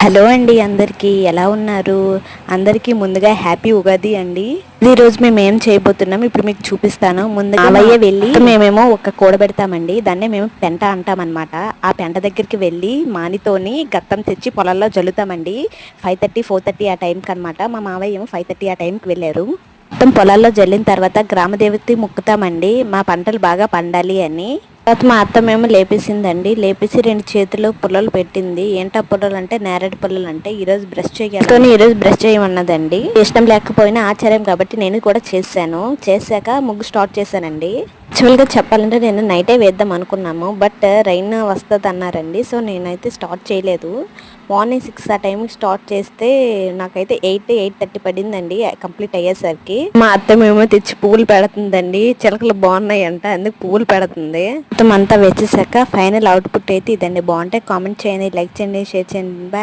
Hello అండి, అందరికీ ఎలా ఉన్నారు? అందరికీ ముందుగా హ్యాపీ ఉగాది అండి. ఈ రోజు మేము ఏం చేయబోతున్నాం ఇప్పుడు మీకు చూపిస్తాను. ముందుగా మావయ్య వెళ్ళి మేమేమో ఒక కూడబెడతామండి, దాన్నే మేము పెంట అంటామన్నమాట. ఆ పెంట దగ్గరికి వెళ్ళి మానితోని గత్తం తెచ్చి పొలాల్లో జల్లుతామండి. 5:30 4:30 ఆ టైంకి అనమాట. మా మావయ్య ఏమో 5:30 ఆ టైంకి వెళ్ళారు. మొత్తం పొలాల్లో జల్లిన తర్వాత గ్రామదేవతకి మొక్కుతామండి, మా పంటలు బాగా పండాలి అని. తర్వాత మా అత్తమేమో లేపేసిందండి, లేపేసి 2 చేతులు పుల్లలు పెట్టింది. ఏంటా పుల్లలు అంటే నేరేడు పుల్లలు అంటే ఈరోజు బ్రష్ చేయాలి, ఈరోజు బ్రష్ చేయమన్నదండి. ఇష్టం లేకపోయినా ఆచారం కాబట్టి నేను కూడా చేశాను. చేశాక ముగ్గు స్టార్ట్ చేశానండి. యాక్చువల్గా చెప్పాలంటే నేను నైటే వేద్దాం అనుకున్నాము, బట్ రైన్ వస్తుంది అన్నారండి. సో నేనైతే స్టార్ట్ చేయలేదు. మార్నింగ్ 6 ఆ టైంకి స్టార్ట్ చేస్తే నాకైతే 8:30 పడిందండి కంప్లీట్ అయ్యేసరికి. మా అత్తమేమో తెచ్చి పువ్వులు పెడుతుందండి, చిలకలు బాగున్నాయి అంట, అందుకు పువ్వులు పెడుతుంది. మొత్తం అంతా వచ్చేసాక ఫైనల్ అవుట్పుట్ అయితే ఇదండి. బాగుంటే కామెంట్ చేయండి, లైక్ చేయండి, షేర్ చేయండి. బాయ్.